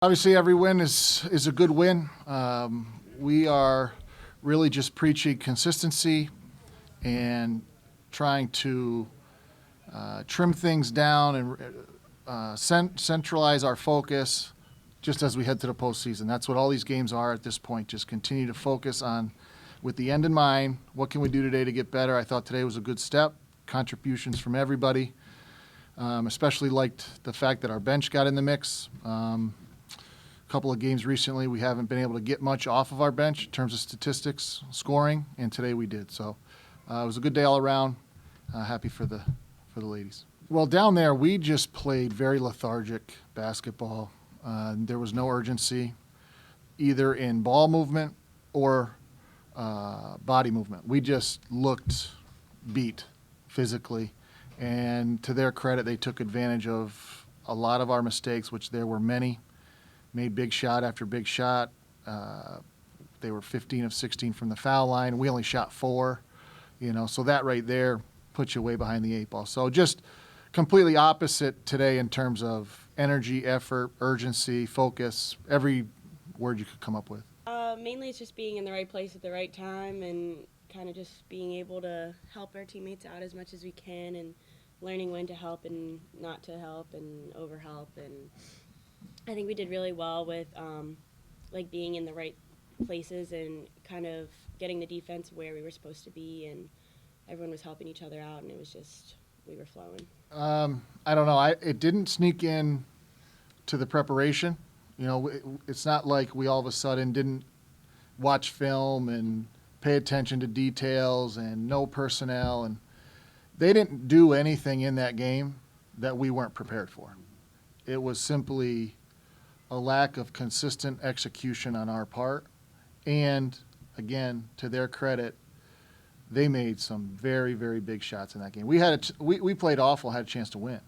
Obviously, every win is a good win. We are really just preaching consistency and trying to trim things down and centralize our focus just as we head to the postseason. That's what all these games are at this point. Just continue to focus on, with the end in mind, what can we do today to get better? I thought today was a good step. Contributions from everybody. Especially liked the fact that our bench got in the mix. Couple of games recently, we haven't been able to get much off of our bench in terms of statistics, scoring, and today we did. So it was a good day all around. Happy for the ladies. Well, down there, we just played very lethargic basketball. There was no urgency, either in ball movement or body movement. We just looked beat physically. And to their credit, they took advantage of a lot of our mistakes, which there were many. Made big shot after big shot. They were 15 of 16 from the foul line. We only shot 4, so that right there puts you way behind the 8 ball. So just completely opposite today in terms of energy, effort, urgency, focus, every word you could come up with. Mainly it's just being in the right place at the right time and kind of just being able to help our teammates out as much as we can and learning when to help and not to help and overhelp. And I think we did really well with being in the right places and kind of getting the defense where we were supposed to be, and everyone was helping each other out, and it was just, we were flowing. I don't know. It didn't sneak in to the preparation. It's not like we all of a sudden didn't watch film and pay attention to details and know personnel, and they didn't do anything in that game that we weren't prepared for. It was simply a lack of consistent execution on our part. And again, to their credit, they made some very, very big shots in that game. We played awful, had a chance to win.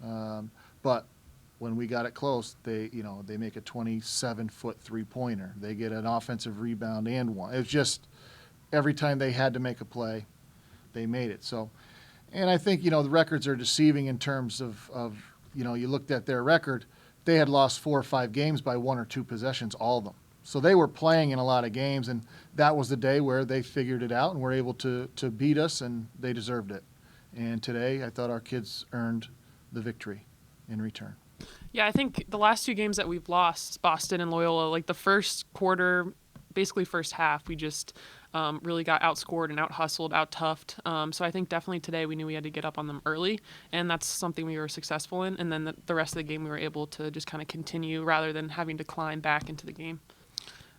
But when we got it close, they make a 27-foot three-pointer. They get an offensive rebound and one. It was just every time they had to make a play, they made it. So, and I think, the records are deceiving in terms of you looked at their record. They had lost 4 or 5 games by 1 or 2 possessions, all of them. So they were playing in a lot of games, and that was the day where they figured it out and were able to beat us, and they deserved it. And today, I thought our kids earned the victory in return. Yeah, I think the last 2 games that we've lost, Boston and Loyola, like the first quarter, basically first half, we just really got outscored and out-hustled, out-toughed. So I think definitely today we knew we had to get up on them early, and that's something we were successful in. And then the rest of the game we were able to just kind of continue rather than having to climb back into the game.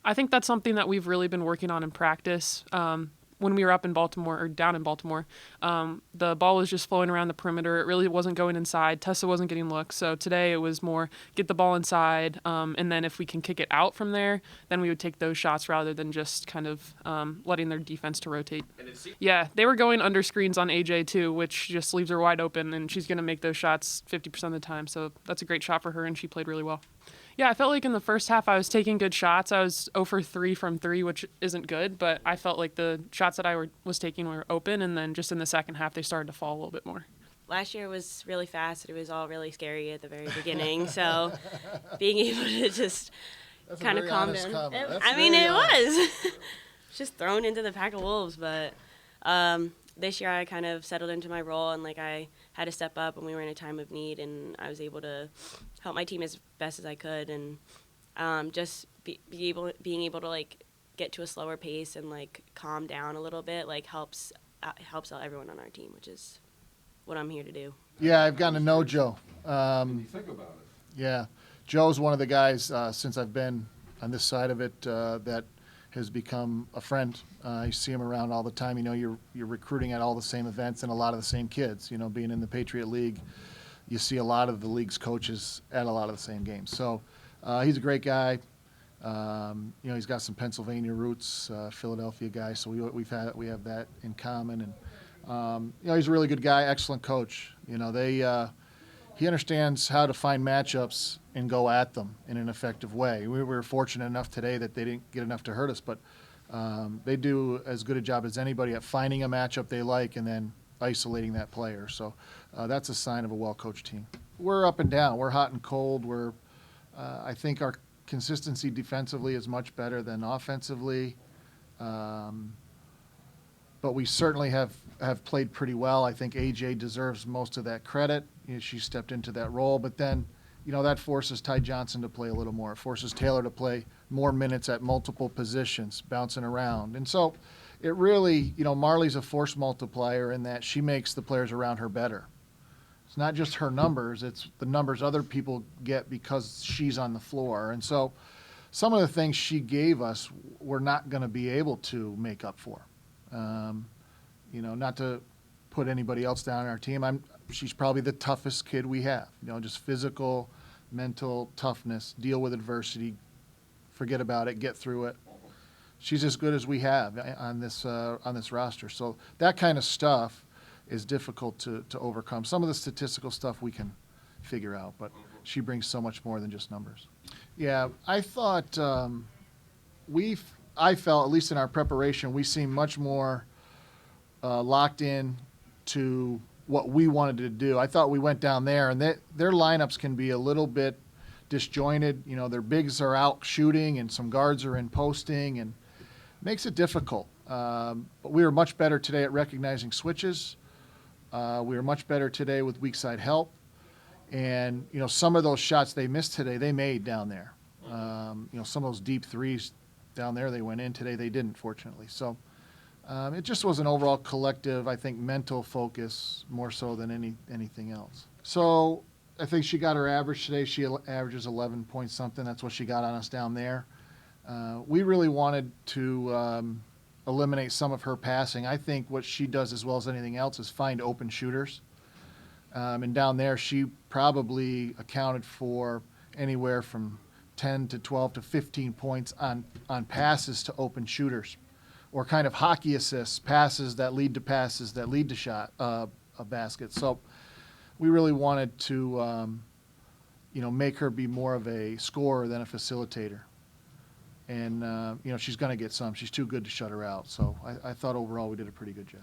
I think that's something that we've really been working on in practice. When we were up in Baltimore, or down in Baltimore, the ball was just flowing around the perimeter. It really wasn't going inside. Tessa wasn't getting looks. So today it was more get the ball inside, and then if we can kick it out from there, then we would take those shots rather than just kind of letting their defense to rotate. Yeah, they were going under screens on AJ too, which just leaves her wide open, and she's going to make those shots 50% of the time. So that's a great shot for her, and she played really well. Yeah, I felt like in the first half I was taking good shots. I was 0 for 3 from 3, which isn't good, but I felt like the shots that I was taking were open, and then just in the second half they started to fall a little bit more. Last year was really fast. It was all really scary at the very beginning, so being able to just kind of calm down. It was. Just thrown into the pack of wolves, but this year I kind of settled into my role, and I had to step up when we were in a time of need, and I was able to help my team as best as I could, and just being able to get to a slower pace and calm down a little bit helps out everyone on our team, which is what I'm here to do. Yeah, I've gotten to know Joe. When you think about it. Yeah, Joe's one of the guys since I've been on this side of it that has become a friend. You see him around all the time. You're recruiting at all the same events and a lot of the same kids. Being in the Patriot League, you see a lot of the league's coaches at a lot of the same games. So he's a great guy. He's got some Pennsylvania roots, Philadelphia guy. So we have that in common. And he's a really good guy, excellent coach. He understands how to find matchups and go at them in an effective way. We were fortunate enough today that they didn't get enough to hurt us, but they do as good a job as anybody at finding a matchup they like and then isolating that player. So that's a sign of a well-coached team. We're up and down. We're hot and cold. We're I think our consistency defensively is much better than offensively. But we certainly have played pretty well. I think AJ deserves most of that credit. She stepped into that role, but then, that forces Ty Johnson to play a little more. It forces Taylor to play more minutes at multiple positions, bouncing around. And so it really, Marley's a force multiplier in that she makes the players around her better. It's not just her numbers, it's the numbers other people get because she's on the floor. And so some of the things she gave us, we're not going to be able to make up for. Not to put anybody else down on our team. She's probably the toughest kid we have. Just physical, mental toughness, deal with adversity, forget about it, get through it. She's as good as we have on this roster. So that kind of stuff is difficult to overcome. Some of the statistical stuff we can figure out, but she brings so much more than just numbers. Yeah, I thought I felt, at least in our preparation, we seemed much more locked in to what we wanted to do. I thought we went down there, and their lineups can be a little bit disjointed. Their bigs are out shooting, and some guards are in posting, and it makes it difficult. But we were much better today at recognizing switches. We were much better today with weak side help. And, some of those shots they missed today, they made down there. Some of those deep threes down there they went in. Today they didn't, fortunately. So it just was an overall collective, I think, mental focus more so than anything else. So I think she got her average today. She averages 11 point something. That's what she got on us down there. We really wanted to eliminate some of her passing. I think what she does as well as anything else is find open shooters. And down there, she probably accounted for anywhere from 10 to 12 to 15 points on passes to open shooters, or kind of hockey assists, passes that lead to shot a basket. So we really wanted to, make her be more of a scorer than a facilitator. And, she's going to get some. She's too good to shut her out. So I thought overall we did a pretty good job.